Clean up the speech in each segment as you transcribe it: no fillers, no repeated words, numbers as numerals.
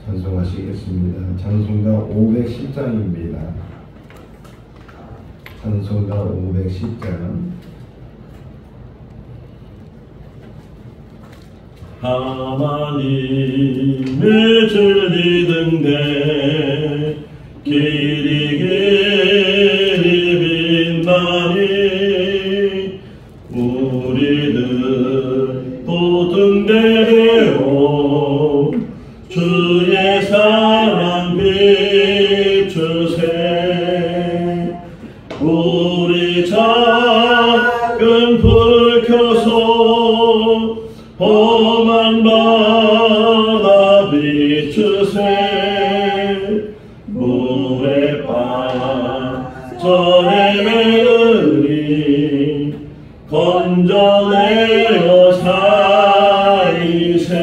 찬송하시겠습니다. 찬송가 510장입니다. 찬송가 510장. 하나님의 진리 등대 길이 빛나니 우리들 또 등대되어 주의 사랑 비추세. 우리 작은 불 켜서 험한 바다 비추세. 물에 빠져 헤매느니 건져내어 살리세.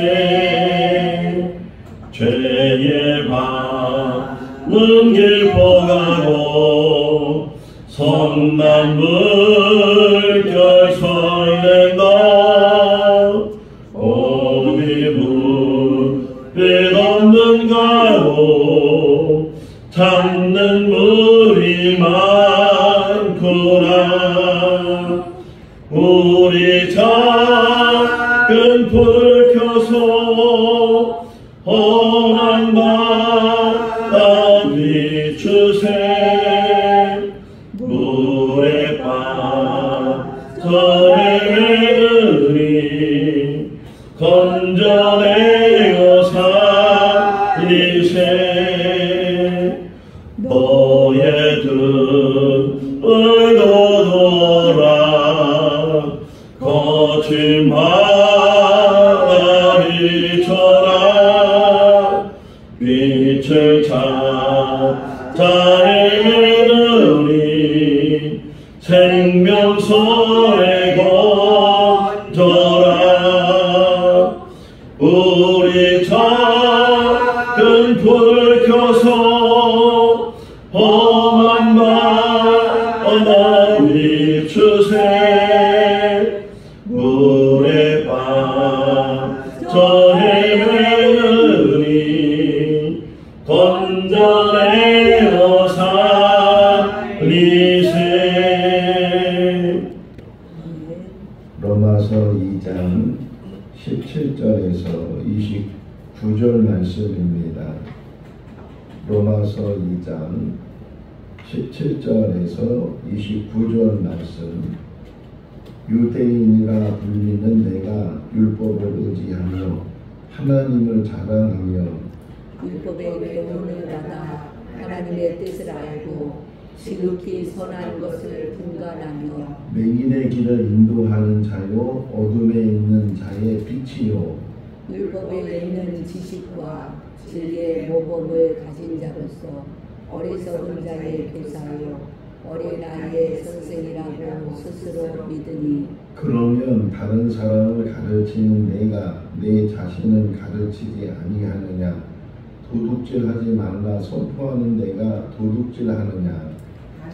죄의 밤은 길포가고 선난 물결 설렌다. 어디 불빛 없는 가로 찾는 물이 많구나. 우리 작은 불 켜서 험한 바다 비추세. 물에 빠져 헤매느니 건져내어 살리세. 너의 등을 돋워라. 거친 바다 비춰라. 빛을 찾아 헤매느니 생명선에 건져라. 우리 작은 불 켜서 험한 바다 비추세. 물에 빠져 헤매느니 건져내어 살리세. 로마서 2장 17절에서 29절 말씀입니다. 로마서 2장 17절에서 29절 말씀. 유대인이라 불리는 내가 율법을 의지하며 하나님을 자랑하며 율법의 교훈을 받아 하나님의 뜻을 알고 지극히 선한 것을 분간하며 맹인의 길을 인도하는 자요 어둠에 있는 자의 빛이요 율법에 있는 지식과 진리의 모범을 가진 자로서 어리석은 자의 교사요 어린 아이의 선생이라고 스스로 믿으니. 그러면 다른 사람을 가르치는 내가 내 자신을 가르치지 아니하느냐? 도둑질하지 말라 선포하는 내가 도둑질하느냐?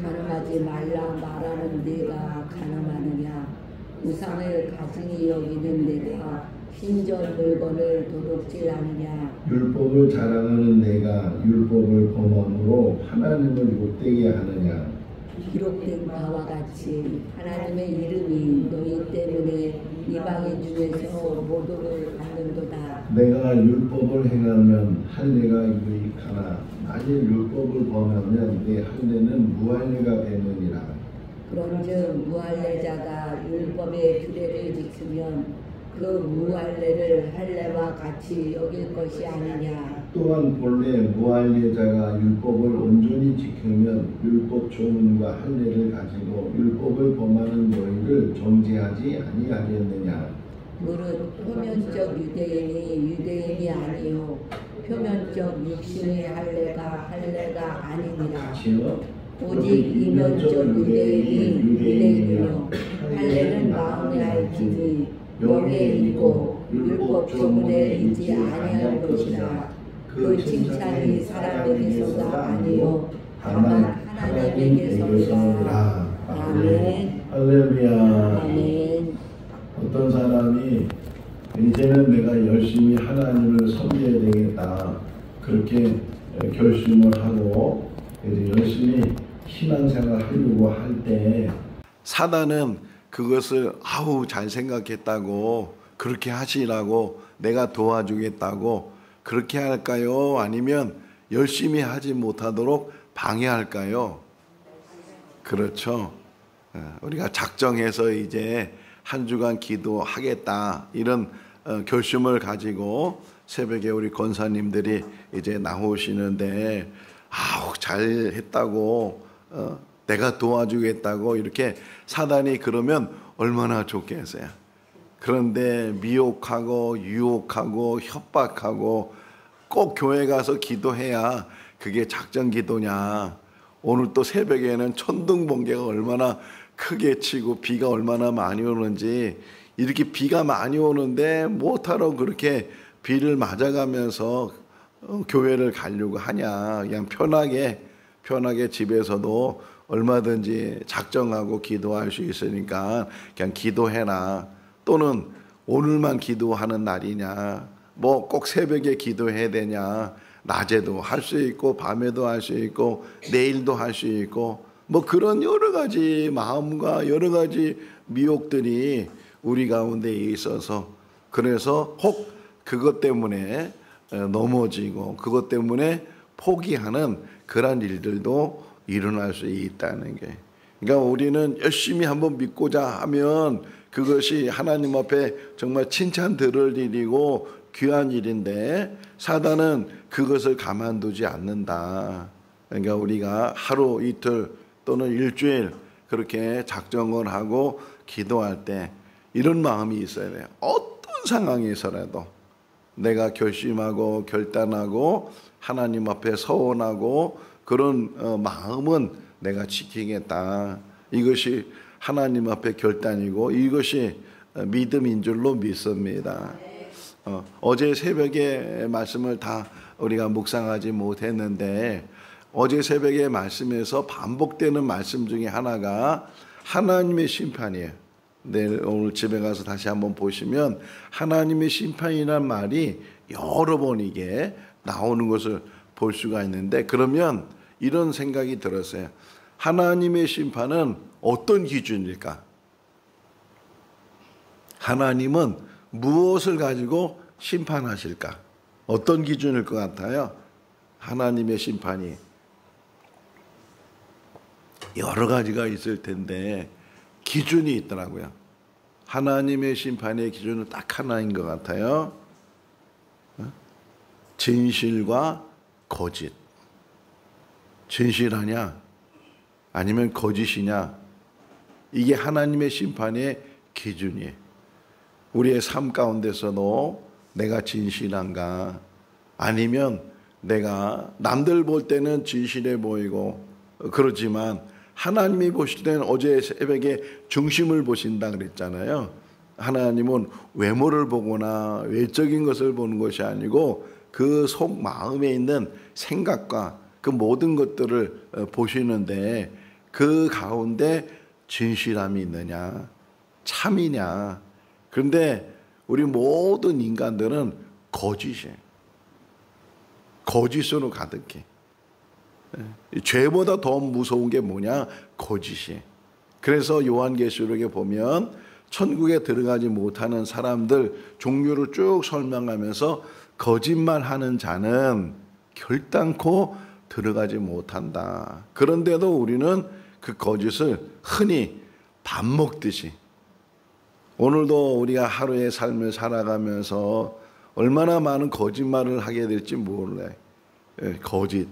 가늠하지 말라 말하는 내가 가늠하느냐? 우상을 가증히 여기는 내가 신전 물건을 도둑질하느냐? 율법을 자랑하는 내가 율법을 범함으로 하나님을 욕되게 하느냐? 기록된 바와 같이 하나님의 이름이 너희 때문에 이방인 중에서 모독을 받는도다. 내가 율법을 행하면 할례가 유익하나 만일 율법을 범하면 내 할례는 무할례가 되느니라. 그런즉 무할례자가 율법의 규례를 지키면 그 무할례를 할례와 같이 여길 것이 아니냐. 또한 본래 무할례자가 율법을 온전히 지키면 율법 조문과 할례를 가지고 율법을 범하는 너희를 정죄하지 아니하겠느냐. 무릇 표면적 유대인이 유대인이 아니요 표면적 육신의 할례가 할례가 아니니라. 같이요. 오직 이면적 유대인이 유대인이요 할례는 마음에 알지니 영에 있고 율법 조문에 있지 아니할 것이라. 그 칭찬이 사람에게서가 아니요 다만 하나님에게서라. 아멘. 할렐루야. 아멘. 어떤 사람이 이제는 내가 열심히 하나님을 섬겨야 되겠다. 그렇게 결심을 하고 이제 열심히 신앙생활 하려고 할 때 사단은 그것을 잘 생각했다고 그렇게 하시라고 내가 도와주겠다고 그렇게 할까요? 아니면 열심히 하지 못하도록 방해할까요? 그렇죠. 우리가 작정해서 이제 한 주간 기도하겠다 이런 결심을 가지고 새벽에 우리 권사님들이 이제 나오시는데 잘했다고 내가 도와주겠다고 이렇게 사단이 그러면 얼마나 좋겠어요. 그런데 미혹하고 유혹하고 협박하고 꼭 교회 가서 기도해야 그게 작정 기도냐. 오늘 또 새벽에는 천둥 번개가 얼마나 크게 치고 비가 얼마나 많이 오는지 이렇게 비가 많이 오는데 못하러 그렇게 비를 맞아가면서 교회를 가려고 하냐. 그냥 편하게 집에서도 얼마든지 작정하고 기도할 수 있으니까 그냥 기도해라. 또는 오늘만 기도하는 날이냐. 뭐 꼭 새벽에 기도해야 되냐. 낮에도 할 수 있고 밤에도 할 수 있고 내일도 할 수 있고 뭐 그런 여러 가지 마음과 여러 가지 미혹들이 우리 가운데 있어서 그래서 혹 그것 때문에 넘어지고 그것 때문에 포기하는 그런 일들도 일어날 수 있다는 게. 그러니까 우리는 열심히 한번 믿고자 하면 그것이 하나님 앞에 정말 칭찬 들을 일이고 귀한 일인데 사단은 그것을 가만두지 않는다. 그러니까 우리가 하루 이틀 또는 일주일 그렇게 작정을 하고 기도할 때 이런 마음이 있어야 돼요. 어떤 상황에서라도 내가 결심하고 결단하고 하나님 앞에 서원하고 그런 마음은 내가 지키겠다. 이것이 하나님 앞에 결단이고 이것이 믿음인 줄로 믿습니다. 어제 새벽에 말씀을 다 우리가 묵상하지 못했는데 어제 새벽의 말씀에서 반복되는 말씀 중에 하나가 하나님의 심판이에요. 내일 오늘 집에 가서 다시 한번 보시면 하나님의 심판이란 말이 여러 번 이게 나오는 것을 볼 수가 있는데 그러면 이런 생각이 들었어요. 하나님의 심판은 어떤 기준일까? 하나님은 무엇을 가지고 심판하실까? 어떤 기준일 것 같아요? 하나님의 심판이 여러 가지가 있을 텐데 기준이 있더라고요. 하나님의 심판의 기준은 딱 하나인 것 같아요. 진실과 거짓. 진실하냐? 아니면 거짓이냐? 이게 하나님의 심판의 기준이에요. 우리의 삶 가운데서도 내가 진실한가? 아니면 내가 남들 볼 때는 진실해 보이고 그렇지만 하나님이 보실 때는 어제 새벽에 중심을 보신다 그랬잖아요. 하나님은 외모를 보거나 외적인 것을 보는 것이 아니고 그 속 마음에 있는 생각과 그 모든 것들을 보시는데 그 가운데 진실함이 있느냐, 참이냐. 그런데 우리 모든 인간들은 거짓이에요. 거짓으로 가득해. 죄보다 더 무서운 게 뭐냐? 거짓이에요. 그래서 요한계시록에 보면 천국에 들어가지 못하는 사람들 종류를 쭉 설명하면서 거짓말하는 자는 결단코 들어가지 못한다. 그런데도 우리는 그 거짓을 흔히 밥 먹듯이 오늘도 우리가 하루의 삶을 살아가면서 얼마나 많은 거짓말을 하게 될지 몰라요. 거짓.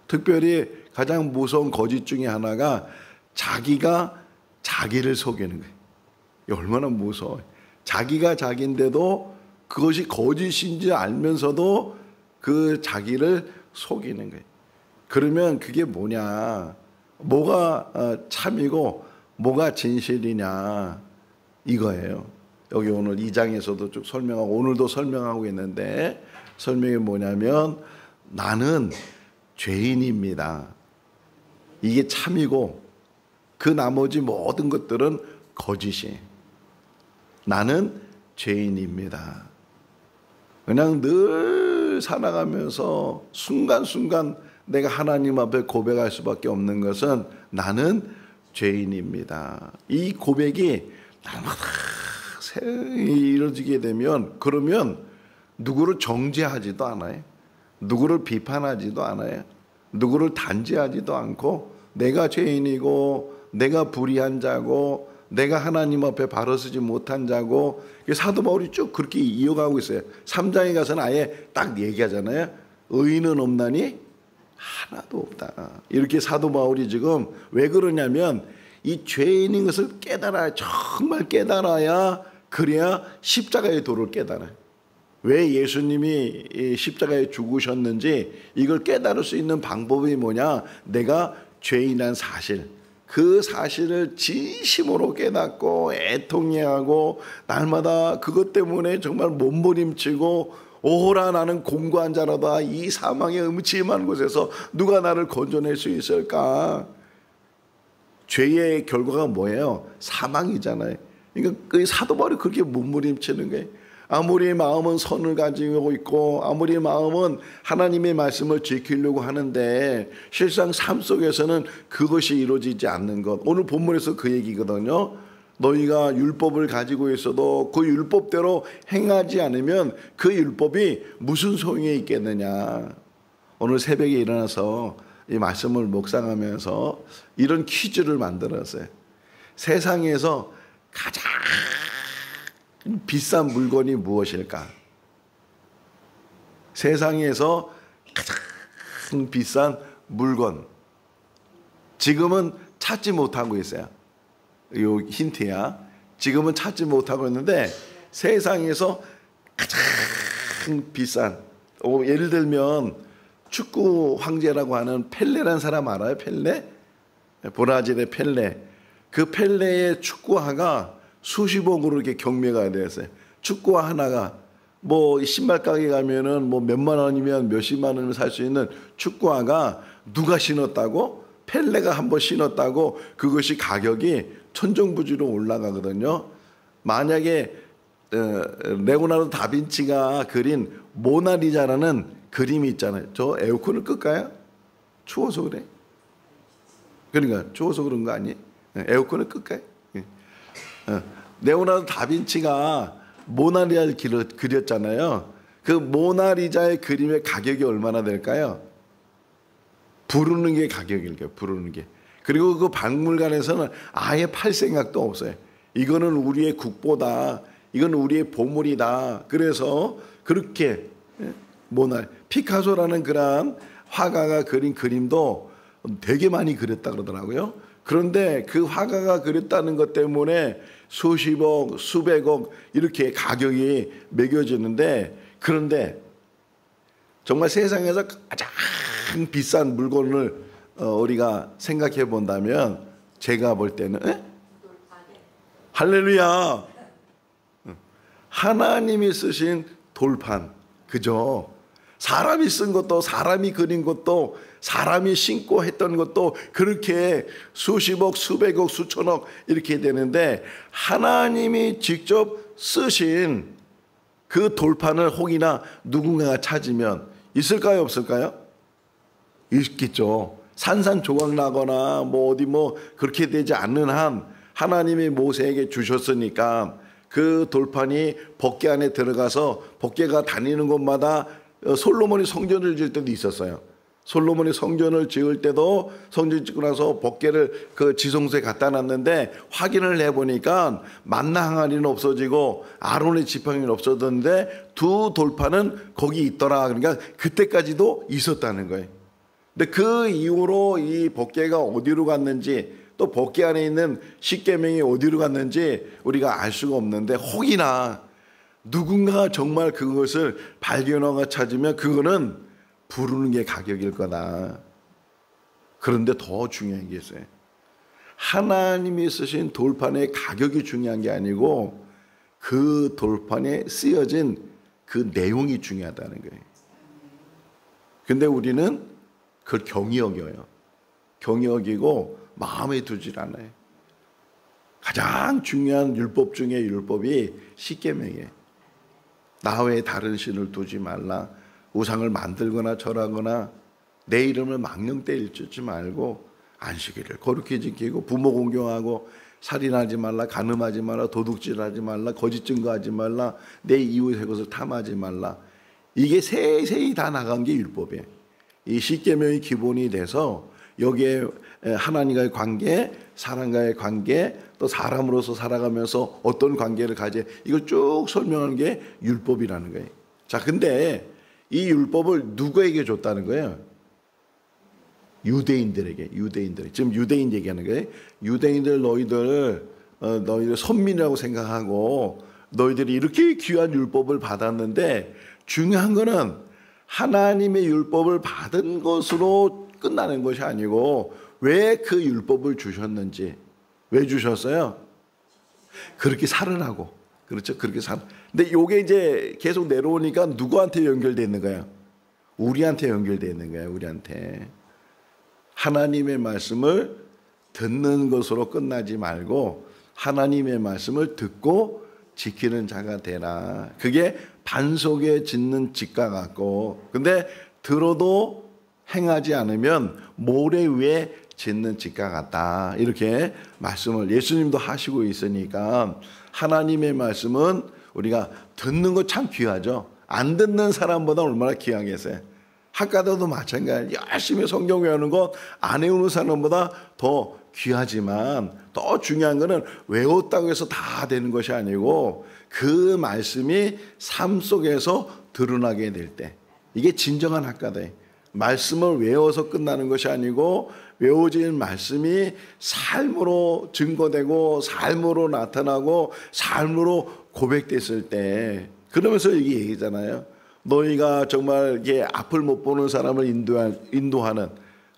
특별히 가장 무서운 거짓 중에 하나가 자기가 자기를 속이는 거예요. 얼마나 무서워요. 자기가 자기인데도 그것이 거짓인지 알면서도 그 자기를 속이는 거예요. 그러면 그게 뭐냐? 뭐가 참이고 뭐가 진실이냐? 이거예요. 여기 오늘 2장에서도 쭉 설명하고 오늘도 설명하고 있는데 설명이 뭐냐면 나는 죄인입니다. 이게 참이고 그 나머지 모든 것들은 거짓이에요. 나는 죄인입니다. 그냥 늘 삶을 살아가면서 순간순간 내가 하나님 앞에 고백할 수밖에 없는 것은 나는 죄인입니다. 이 고백이 날마다 이루어지게 되면, 그러면 누구를 정죄하지도 않아요. 누구를 비판하지도 않아요. 누구를 단죄하지도 않고, 내가 죄인이고 내가 불의한 자고 내가 하나님 앞에 바로 서지 못한 자고, 사도 바울이 쭉 그렇게 이어가고 있어요. 3장에 가서는 아예 딱 얘기하잖아요. 의인은 없나니 하나도 없다. 이렇게 사도 바울이 지금 왜 그러냐면, 이 죄인인 것을 깨달아야, 정말 깨달아야, 그래야 십자가의 도를 깨달아요. 왜 예수님이 십자가에 죽으셨는지 이걸 깨달을 수 있는 방법이 뭐냐? 내가 죄인한 사실, 그 사실을 진심으로 깨닫고 애통해하고 날마다 그것 때문에 정말 몸부림치고, 오호라 나는 공고한 자라다. 이 사망의 음침한 곳에서 누가 나를 건져낼 수 있을까? 죄의 결과가 뭐예요? 사망이잖아요. 그러니까 그 사도 바울이 그렇게 몸부림치는 거예요. 아무리 마음은 선을 가지고 있고 아무리 마음은 하나님의 말씀을 지키려고 하는데 실상 삶 속에서는 그것이 이루어지지 않는 것. 오늘 본문에서 그 얘기거든요. 너희가 율법을 가지고 있어도 그 율법대로 행하지 않으면 그 율법이 무슨 소용이 있겠느냐. 오늘 새벽에 일어나서 이 말씀을 묵상하면서 이런 퀴즈를 만들었어요. 세상에서 가장 비싼 물건이 무엇일까? 세상에서 가장 비싼 물건. 지금은 찾지 못하고 있어요. 요 힌트야. 지금은 찾지 못하고 있는데 세상에서 가장 비싼, 예를 들면 축구 황제라고 하는 펠레라는 사람 알아요? 펠레? 브라질의 펠레. 그 펠레의 축구화가 수십억으로 이렇게 경매가 됐어요. 축구화 하나가 뭐 신발 가게 가면은 뭐 몇만 원이면 몇십만 원이면 살 수 있는 축구화가 누가 신었다고? 펠레가 한번 신었다고 그것이 가격이 천정부지로 올라가거든요. 만약에 레오나르도 다빈치가 그린 모나리자라는 그림이 있잖아요. 저 에어컨을 끌까요? 추워서 그래. 그러니까 추워서 그런 거 아니에요? 에어컨을 끌까요? 레오나르도 다빈치가 모나리자를 그렸잖아요. 그 모나리자의 그림의 가격이 얼마나 될까요? 부르는 게 가격일 거예요. 부르는 게. 그리고 그 박물관에서는 아예 팔 생각도 없어요. 이거는 우리의 국보다. 이건 우리의 보물이다. 그래서 그렇게 피카소라는 그런 화가가 그린 그림도 되게 많이 그렸다 그러더라고요. 그런데 그 화가가 그렸다는 것 때문에 수십억, 수백억 이렇게 가격이 매겨지는데, 그런데 정말 세상에서 가장 비싼 물건을 우리가 생각해 본다면 제가 볼 때는 할렐루야, 하나님이 쓰신 돌판. 그죠? 사람이 쓴 것도, 사람이 그린 것도, 사람이 신고 했던 것도 그렇게 수십억, 수백억, 수천억 이렇게 되는데, 하나님이 직접 쓰신 그 돌판을 혹이나 누군가가 찾으면 있을까요, 없을까요? 있겠죠. 산산조각 나거나 뭐 어디 뭐 그렇게 되지 않는 한 하나님이 모세에게 주셨으니까 그 돌판이 법궤 안에 들어가서 법궤가 다니는 곳마다 솔로몬이 성전을 지을 때도 있었어요. 솔로몬이 성전을 지을 때도 성전 짓고 나서 법궤를 그 지성소에 갖다 놨는데 확인을 해보니까 만나 항아리는 없어지고 아론의 지팡이는 없어졌는데 두 돌판은 거기 있더라. 그러니까 그때까지도 있었다는 거예요. 근데 그 이후로 이 법궤가 어디로 갔는지, 또 법궤 안에 있는 십계명이 어디로 갔는지 우리가 알 수가 없는데, 혹이나 누군가가 정말 그것을 발견하고 찾으면 그거는 부르는 게 가격일 거다. 그런데 더 중요한 게 있어요. 하나님이 쓰신 돌판의 가격이 중요한 게 아니고 그 돌판에 쓰여진 그 내용이 중요하다는 거예요. 근데 우리는 그걸 경히 여겨요. 경히 여기고 마음에 두질 않아요. 가장 중요한 율법 중에 율법이 십계명이에요. 나 외에 다른 신을 두지 말라. 우상을 만들거나 절하거나 내 이름을 망령되이 일컫지 말고 안식일을 거룩히 지키고 부모 공경하고 살인하지 말라, 간음하지 말라, 도둑질하지 말라, 거짓 증거하지 말라, 내 이웃의 것을 탐하지 말라. 이게 세세히 다 나간 게 율법이에요. 이 십계명의 기본이 돼서 여기에 하나님과의 관계, 사람과의 관계, 또 사람으로서 살아가면서 어떤 관계를 가져, 이걸 쭉 설명하는 게 율법이라는 거예요. 자, 근데 이 율법을 누구에게 줬다는 거예요? 유대인들에게. 지금 유대인 얘기하는 거예요. 유대인들 너희들 선민이라고 생각하고 너희들이 이렇게 귀한 율법을 받았는데 중요한 거는 하나님의 율법을 받은 것으로 끝나는 것이 아니고 왜 그 율법을 주셨는지, 왜 주셨어요? 그렇게 살으라고. 그렇죠? 그렇게 근데 이게 이제 계속 내려오니까 누구한테 연결되어 있는 거예요? 우리한테 연결되어 있는 거예요. 우리한테. 하나님의 말씀을 듣는 것으로 끝나지 말고 하나님의 말씀을 듣고 지키는 자가 되라. 그게 반석에 짓는 집과 같고, 근데 들어도 행하지 않으면 모래 위에 짓는 집과 같다. 이렇게 말씀을 예수님도 하시고 있으니까 하나님의 말씀은 우리가 듣는 거 참 귀하죠. 안 듣는 사람보다 얼마나 귀하겠어요. 학가들도 마찬가지. 열심히 성경 외우는 것 안 외우는 사람보다 더 귀하지만 더 중요한 거는 외웠다고 해서 다 되는 것이 아니고 그 말씀이 삶 속에서 드러나게 될 때, 이게 진정한 학가다. 말씀을 외워서 끝나는 것이 아니고 외워진 말씀이 삶으로 증거되고 삶으로 나타나고 삶으로 고백됐을 때, 그러면서 이게 얘기잖아요. 너희가 정말 이게 앞을 못 보는 사람을 인도하는,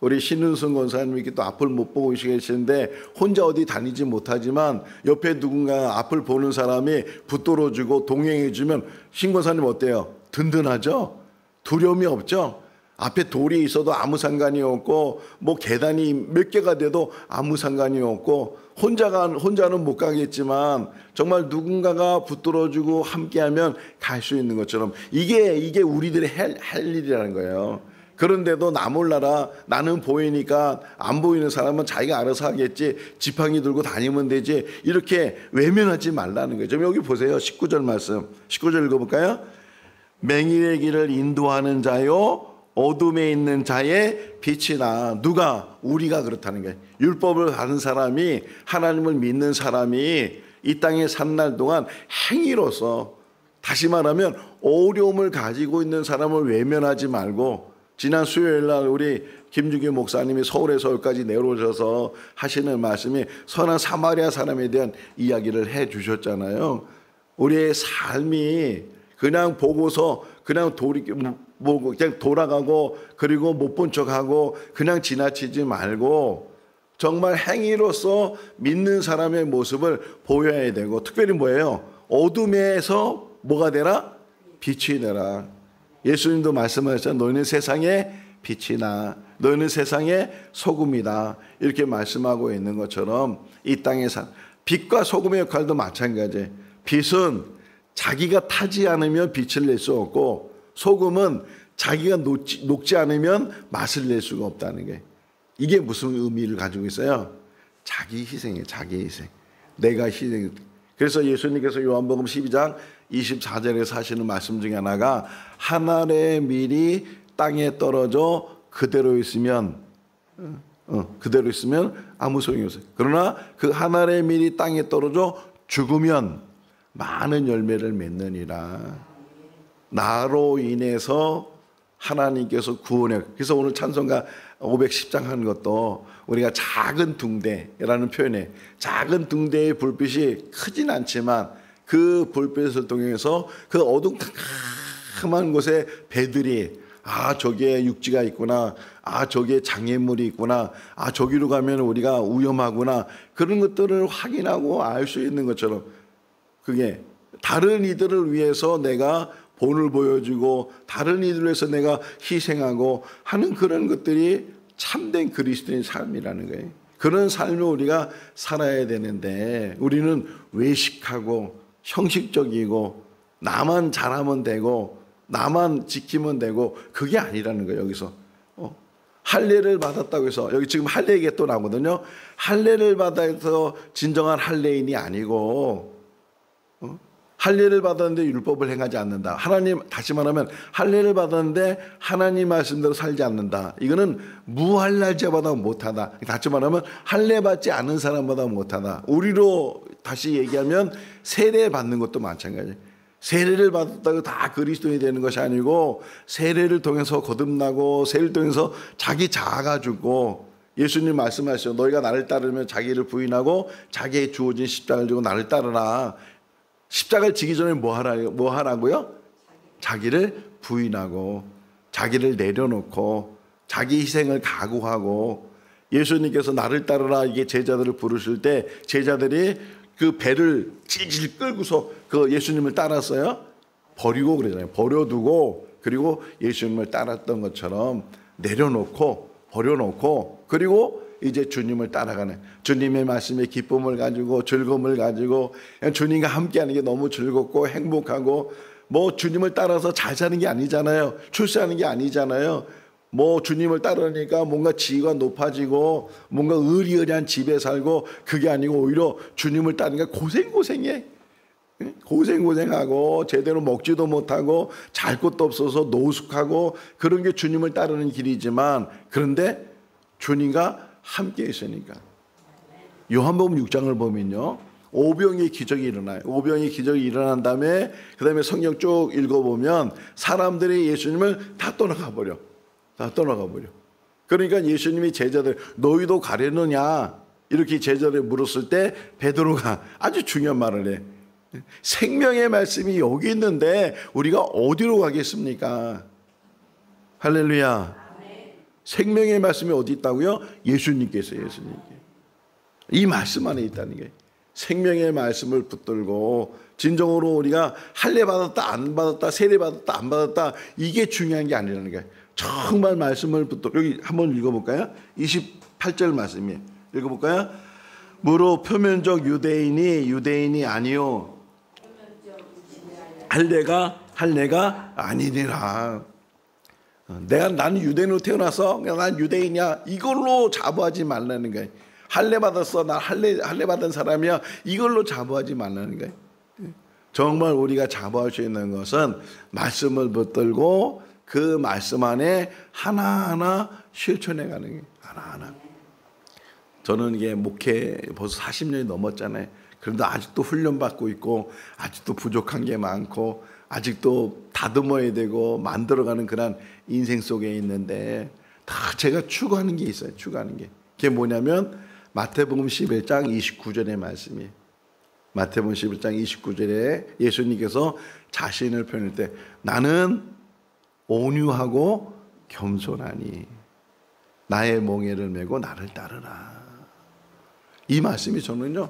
우리 신은승 권사님이 이렇게 또 앞을 못 보고 계시는데 혼자 어디 다니지 못하지만 옆에 누군가 앞을 보는 사람이 붙들어주고 동행해주면 신 권사님 어때요? 든든하죠? 두려움이 없죠? 앞에 돌이 있어도 아무 상관이 없고 뭐 계단이 몇 개가 돼도 아무 상관이 없고 혼자는 못 가겠지만 정말 누군가가 붙들어주고 함께하면 갈 수 있는 것처럼 이게 우리들의 할 일이라는 거예요. 그런데도 나 몰라라, 나는 보이니까 안 보이는 사람은 자기가 알아서 하겠지, 지팡이 들고 다니면 되지, 이렇게 외면하지 말라는 거죠. 여기 보세요. 19절 말씀, 19절 읽어볼까요? 맹인의 길을 인도하는 자요 어둠에 있는 자의 빛이나. 누가? 우리가 그렇다는 거예요. 율법을 받은 사람이, 하나님을 믿는 사람이 이 땅에 산 날 동안 행위로서, 다시 말하면 어려움을 가지고 있는 사람을 외면하지 말고, 지난 수요일 날 우리 김주기 목사님이 서울에서 여기까지 내려오셔서 하시는 말씀이 선한 사마리아 사람에 대한 이야기를 해 주셨잖아요. 우리의 삶이 그냥 보고서 그냥 그냥 돌아가고 그리고 못 본 척하고 그냥 지나치지 말고 정말 행위로서 믿는 사람의 모습을 보여야 되고, 특별히 뭐예요? 어둠에서 뭐가 되라? 빛이 되라. 예수님도 말씀하셨잖아요. 너희는 세상의 빛이나 너희는 세상의 소금이다. 이렇게 말씀하고 있는 것처럼 이 땅의 빛과 소금의 역할도 마찬가지예요. 빛은 자기가 타지 않으면 빛을 낼 수 없고, 소금은 자기가 녹지 않으면 맛을 낼 수가 없다는 게, 이게 무슨 의미를 가지고 있어요? 자기 희생이에요. 자기 희생. 내가 희생. 그래서 예수님께서 요한복음 12장 24절에서 하시는 말씀 중에 하나가, 한 알의 밀이 땅에 떨어져 그대로 있으면 아무 소용이 없어요. 그러나 그 한 알의 밀이 땅에 떨어져 죽으면 많은 열매를 맺느니라. 나로 인해서 하나님께서 구원해. 그래서 오늘 찬송가 510장 하는 것도 우리가 작은 둥대라는 표현에, 작은 둥대의 불빛이 크진 않지만 그 불빛을 통해서 그 어두컴컴한 곳에 배들이, 아 저기에 육지가 있구나, 아 저기에 장애물이 있구나, 아 저기로 가면 우리가 위험하구나, 그런 것들을 확인하고 알 수 있는 것처럼, 그게 다른 이들을 위해서 내가 본을 보여주고 다른 이들을 위해서 내가 희생하고 하는 그런 것들이 참된 그리스도인 삶이라는 거예요. 그런 삶을 우리가 살아야 되는데 우리는 외식하고 형식적이고 나만 잘하면 되고 나만 지키면 되고 그게 아니라는 거예요. 여기서 할례를 받았다고 해서 여기 지금 할례 얘기가 또 나오거든요. 할례를 받아서 진정한 할례인이 아니고 할례를 받았는데 율법을 행하지 않는다. 하나님, 다시 말하면 할례를 받았는데 하나님 말씀대로 살지 않는다. 이거는 무할례자보다 못하다. 다시 말하면 할례 받지 않은 사람보다 못하다. 우리로 다시 얘기하면 세례 받는 것도 마찬가지예요. 세례를 받았다고 다 그리스도인이 되는 것이 아니고 세례를 통해서 거듭나고 세례를 통해서 자기 자아가지고 예수님 말씀하시죠. 너희가 나를 따르면 자기를 부인하고 자기의 주어진 십자가를 지고 나를 따르라. 십자가를 지기 전에 뭐 하라고요? 자기를 부인하고 자기를 내려놓고 자기 희생을 각오하고 예수님께서 나를 따르라 이게 제자들을 부르실 때 제자들이 그 배를 질질 끌고서 그 예수님을 따랐어요. 버리고 그러잖아요. 버려두고 그리고 예수님을 따랐던 것처럼 내려놓고 버려놓고 그리고 이제 주님을 따라가는 주님의 말씀에 기쁨을 가지고 즐거움을 가지고 주님과 함께하는 게 너무 즐겁고 행복하고 뭐 주님을 따라서 잘 사는 게 아니잖아요. 출세하는 게 아니잖아요. 뭐 주님을 따르니까 뭔가 지위가 높아지고 뭔가 의리의리한 집에 살고 그게 아니고 오히려 주님을 따르니까 고생해. 고생하고 제대로 먹지도 못하고 잘 곳도 없어서 노숙하고 그런 게 주님을 따르는 길이지만 그런데 주님과 함께 있으니까 요한복음 6장을 보면요 오병이의 기적이 일어나요. 오병이의 기적이 일어난 다음에 그 다음에 성경 쭉 읽어보면 사람들이 예수님을 다 떠나가 버려. 그러니까 예수님이 제자들 너희도 가려느냐 이렇게 제자들 물었을 때 베드로가 아주 중요한 말을 해. 생명의 말씀이 여기 있는데 우리가 어디로 가겠습니까? 할렐루야. 생명의 말씀이 어디 있다고요? 예수님께서 이 말씀 안에 있다는 게 생명의 말씀을 붙들고 진정으로 우리가 할례 받았다 안 받았다 세례 받았다 안 받았다 이게 중요한 게 아니라는 거예요. 정말 말씀을 붙들고 여기 한번 읽어볼까요? 28절 말씀이에요. 읽어볼까요? 무릇 표면적 유대인이 아니요 할례가 아니니라. 나는 유대인으로 태어나서 난 유대인이야 이걸로 자부하지 말라는 거예요. 할례 받았어 나 할례 받은 사람이야 이걸로 자부하지 말라는 거예요. 정말 우리가 자부할 수 있는 것은 말씀을 붙들고 그 말씀 안에 하나하나 실천해 가는 게 하나하나. 저는 이게 목회 벌써 40년이 넘었잖아요. 그런데 아직도 훈련받고 있고 아직도 부족한 게 많고 아직도 다듬어야 되고 만들어가는 그런 인생 속에 있는데 다 제가 추구하는 게 있어요. 추구하는 게. 그게 뭐냐면 마태복음 11장 29절의 말씀이에요. 마태복음 11장 29절에 예수님께서 자신을 표현할 때 나는 온유하고 겸손하니 나의 몽에를 메고 나를 따르라. 이 말씀이 저는요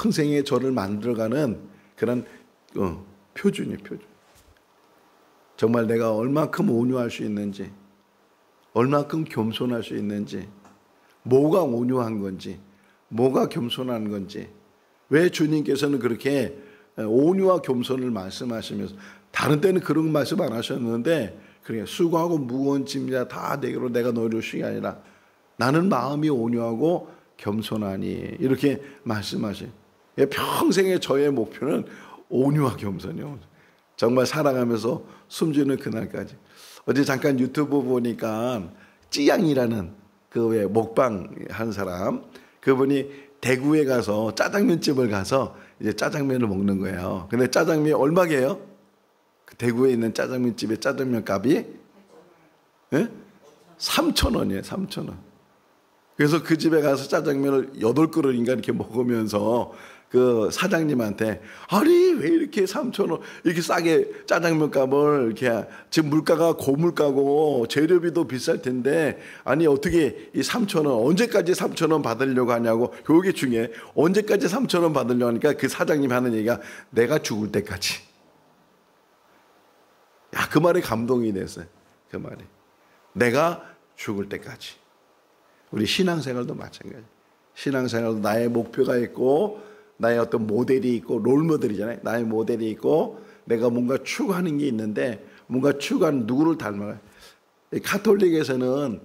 평생에 저를 만들어가는 그런 표준이에요. 표준. 정말 내가 얼마큼 온유할 수 있는지 얼마큼 겸손할 수 있는지 뭐가 온유한 건지 뭐가 겸손한 건지 왜 주님께서는 그렇게 온유와 겸손을 말씀하시면서 다른 때는 그런 말씀 안 하셨는데 그냥 수고하고 무거운 짐이야 다 내게로 내가 너희를 쉬게 아니라 나는 마음이 온유하고 겸손하니 이렇게 말씀하신 평생의 저의 목표는 온유와 겸손이요. 정말 살아가면서 숨지는 그날까지. 어제 잠깐 유튜브 보니까 찌양이라는 그 왜 먹방 한 사람 그분이 대구에 가서 짜장면 집을 가서 이제 짜장면을 먹는 거예요. 근데 짜장면이 얼마게요? 대구에 있는 짜장면 집의 짜장면 값이 3,000원이에요. 3,000원. 그래서 그 집에 가서 짜장면을 8그릇인가 이렇게 먹으면서 그 사장님한테 아니 왜 이렇게 3,000원 이렇게 싸게 짜장면 값을 이렇게 지금 물가가 고물가고 재료비도 비쌀 텐데 아니 어떻게 이 3,000원 언제까지 3,000원 받으려고 하냐고. 그게 중요해. 언제까지 3,000원 받으려고 하니까 그 사장님 하는 얘기가 내가 죽을 때까지. 야, 그 말에 감동이 됐어요. 그 말이 내가 죽을 때까지. 우리 신앙생활도 마찬가지. 신앙생활도 나의 목표가 있고 나의 어떤 모델이 있고 롤모델이잖아요. 나의 모델이 있고 내가 뭔가 추구하는 게 있는데 뭔가 추구하는 누구를 닮아요? 카톨릭에서는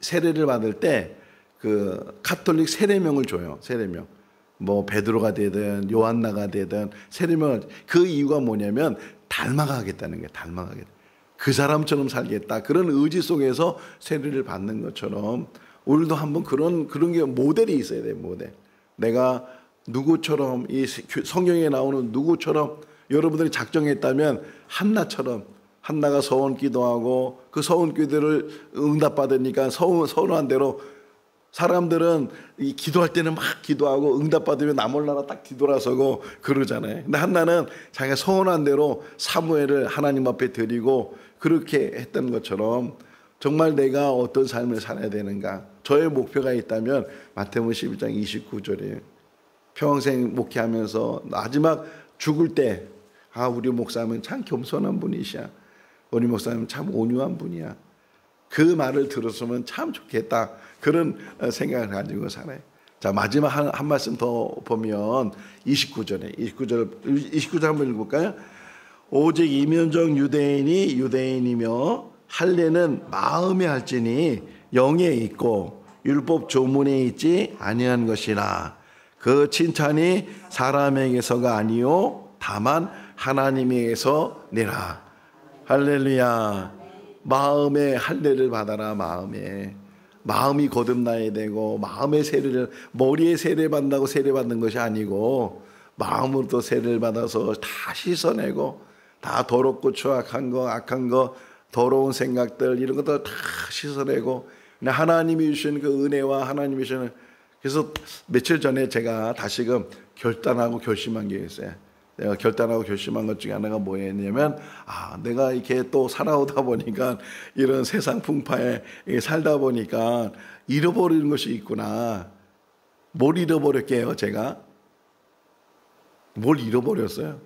세례를 받을 때 그 카톨릭 세례명을 줘요. 세례명. 뭐 베드로가 되든 요한나가 되든 세례명을, 그 이유가 뭐냐면 닮아가겠다는 거예요. 닮아가겠다. 그 사람처럼 살겠다. 그런 의지 속에서 세례를 받는 것처럼 우리도 한번 그런 게 모델이 있어야 돼요. 모델. 내가 누구처럼, 이 성경에 나오는 누구처럼 여러분들이 작정했다면 한나처럼, 한나가 서원 기도하고 그 서원 기도를 응답받으니까 서운한 대로 사람들은 이 기도할 때는 막 기도하고 응답받으면 나 몰라라 딱 뒤돌아서고 그러잖아요. 근데 한나는 자기가 서운한 대로 사무엘을 하나님 앞에 드리고 그렇게 했던 것처럼 정말 내가 어떤 삶을 살아야 되는가, 저의 목표가 있다면 마태복음 11장 29절이에요. 평생 목회하면서 마지막 죽을 때 우리 목사님은 참 겸손한 분이시야, 우리 목사님은 참 온유한 분이야, 그 말을 들었으면 참 좋겠다, 그런 생각을 가지고 살아요. 자, 마지막 한 말씀 더 보면 29절 한번 읽어볼까요? 오직 이면적 유대인이 유대인이며 할례는 마음에 할지니 영에 있고 율법 조문에 있지 아니한 것이라. 그 칭찬이 사람에게서가 아니요 다만 하나님에게서 내라. 할렐루야. 마음에 할례를 받아라. 마음이 거듭나야 되고, 마음의 세례를, 머리에 세례 받는다고 세례 받는 것이 아니고 마음으로도 세례를 받아서 다 씻어내고, 다 더럽고 추악한 거, 악한 거, 더러운 생각들, 이런 것들 다 씻어내고, 하나님이 주신 그 은혜와 하나님이 주시는, 그래서 며칠 전에 제가 다시금 결단하고 결심한 게 있어요. 내가 결단하고 결심한 것 중에 하나가 뭐였냐면, 내가 이렇게 또 살아오다 보니까, 이런 세상 풍파에 살다 보니까 잃어버리는 것이 있구나. 뭘 잃어버렸게요? 제가 뭘 잃어버렸어요?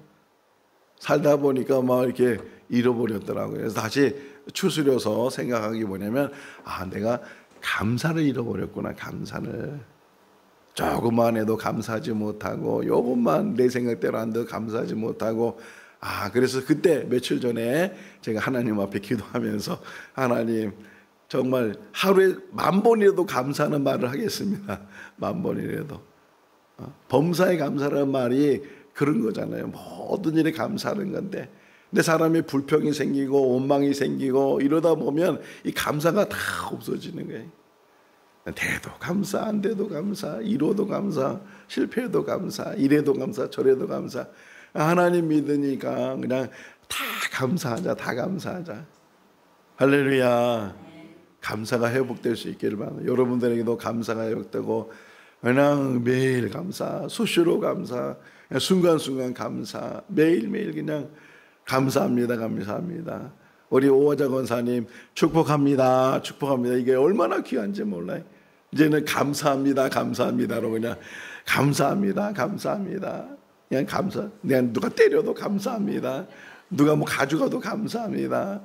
살다 보니까 막 이렇게 잃어버렸더라고요. 그래서 다시 추스려서 생각하기 뭐냐면, 내가 감사를 잃어버렸구나. 감사를. 조금만 해도 감사하지 못하고, 요것만 내 생각대로 안 돼도 감사하지 못하고, 그래서 그때 며칠 전에 제가 하나님 앞에 기도하면서, 하나님 정말 하루에 10,000번이라도 감사하는 말을 하겠습니다. 10,000번이라도. 범사에 감사라는 말이 그런 거잖아요. 모든 일에 감사하는 건데, 근데 사람이 불평이 생기고 원망이 생기고 이러다 보면 이 감사가 다 없어지는 거예요. 돼도 감사, 안 돼도 감사, 이뤄도 감사, 실패해도 감사, 이래도 감사, 저래도 감사. 하나님 믿으니까 그냥 다 감사하자, 다 감사하자. 할렐루야. 감사가 회복될 수 있기를 바랍니다. 여러분들에게도 감사가 회복되고, 그냥 매일 감사, 수시로 감사, 순간순간 감사, 매일매일 그냥 감사합니다, 감사합니다. 우리 오화자 권사님 축복합니다, 축복합니다. 이게 얼마나 귀한지 몰라요. 이제는 감사합니다, 감사합니다로 그냥 감사합니다, 감사합니다. 그냥 감사. 그냥 누가 때려도 감사합니다. 누가 뭐 가져가도 감사합니다.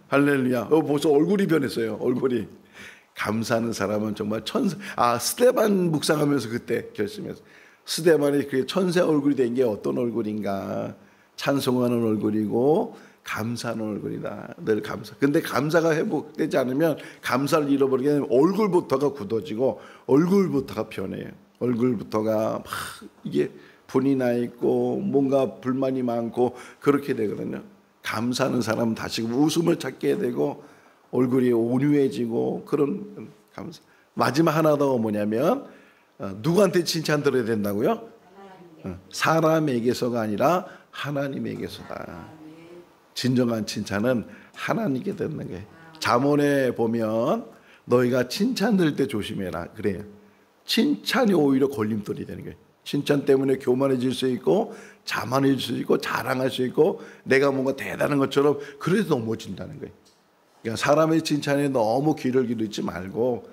할렐루야. 벌써 얼굴이 변했어요. 얼굴이. 감사하는 사람은 정말 천사. 스데반 묵상하면서 그때 결심했어요. 스데반이 그 천사 얼굴이 된 게 어떤 얼굴인가? 찬송하는 얼굴이고 감사하는 얼굴이다. 늘 감사. 근데 감사가 회복되지 않으면 감사를 잃어버리게 되면 얼굴부터가 굳어지고 얼굴부터가 변해요. 얼굴부터가 막 이게 분이 나 있고 뭔가 불만이 많고 그렇게 되거든요. 감사하는 사람은 다시금 웃음을 찾게 되고 얼굴이 온유해지고 그런 감사. 마지막 하나 더 뭐냐면, 누구한테 칭찬 들어야 된다고요? 사람에게서가 아니라 하나님에게서다. 진정한 칭찬은 하나님께 듣는 게. 잠언에 보면 너희가 칭찬 들을 때 조심해라 그래요. 칭찬이 오히려 걸림돌이 되는 거예요. 칭찬 때문에 교만해질 수 있고 자만해질 수 있고 자랑할 수 있고 내가 뭔가 대단한 것처럼 그래도 넘어진다는 거예요. 그러니까 사람의 칭찬에 너무 귀를 기울이지 말고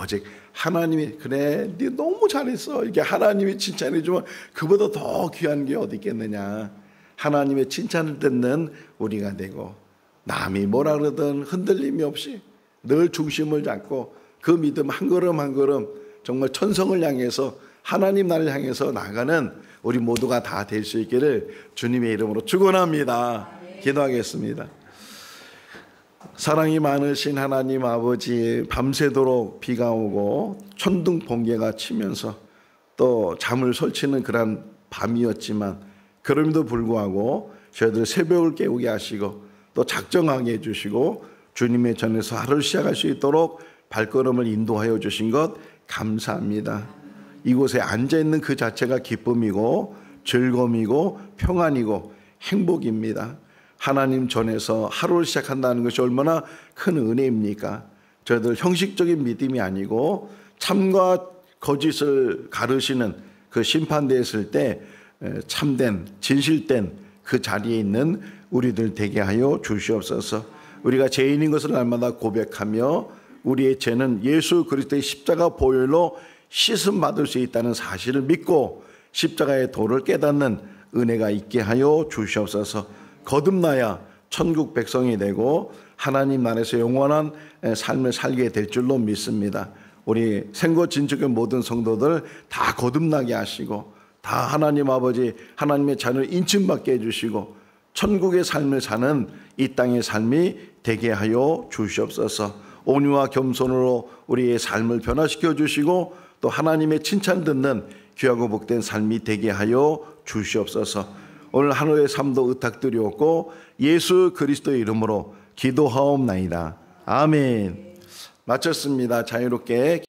오직 하나님이 그래 네 너무 잘했어 이게 하나님이 칭찬해 주면 그보다 더 귀한 게 어디 있겠느냐. 하나님의 칭찬을 듣는 우리가 되고 남이 뭐라 그러든 흔들림이 없이 늘 중심을 잡고 그 믿음 한 걸음 한 걸음 정말 천성을 향해서 하나님 나라를 향해서 나가는 우리 모두가 다 될 수 있기를 주님의 이름으로 축원합니다. 기도하겠습니다. 사랑이 많으신 하나님 아버지, 밤새도록 비가 오고 천둥 번개가 치면서 또 잠을 설치는 그런 밤이었지만 그럼에도 불구하고 저희들 새벽을 깨우게 하시고 또 작정하게 해주시고 주님의 전에서 하루를 시작할 수 있도록 발걸음을 인도하여 주신 것 감사합니다. 이곳에 앉아있는 그 자체가 기쁨이고 즐거움이고 평안이고 행복입니다. 하나님 전에서 하루를 시작한다는 것이 얼마나 큰 은혜입니까? 저희들 형식적인 믿음이 아니고 참과 거짓을 가르시는 그 심판대에 있을 때 참된 진실된 그 자리에 있는 우리들 되게 하여 주시옵소서. 우리가 죄인인 것을 날마다 고백하며 우리의 죄는 예수 그리스도의 십자가 보혈로 씻음 받을 수 있다는 사실을 믿고 십자가의 도를 깨닫는 은혜가 있게 하여 주시옵소서. 거듭나야 천국 백성이 되고 하나님 나라에서 영원한 삶을 살게 될 줄로 믿습니다. 우리 생거 진축의 모든 성도들 다 거듭나게 하시고 다 하나님 아버지 하나님의 자녀를 인침받게 해주시고 천국의 삶을 사는 이 땅의 삶이 되게 하여 주시옵소서. 온유와 겸손으로 우리의 삶을 변화시켜 주시고 또 하나님의 칭찬 듣는 귀하고 복된 삶이 되게 하여 주시옵소서. 오늘 하루의 삶도 의탁드리옵고 예수 그리스도의 이름으로 기도하옵나이다. 아멘. 마쳤습니다. 자유롭게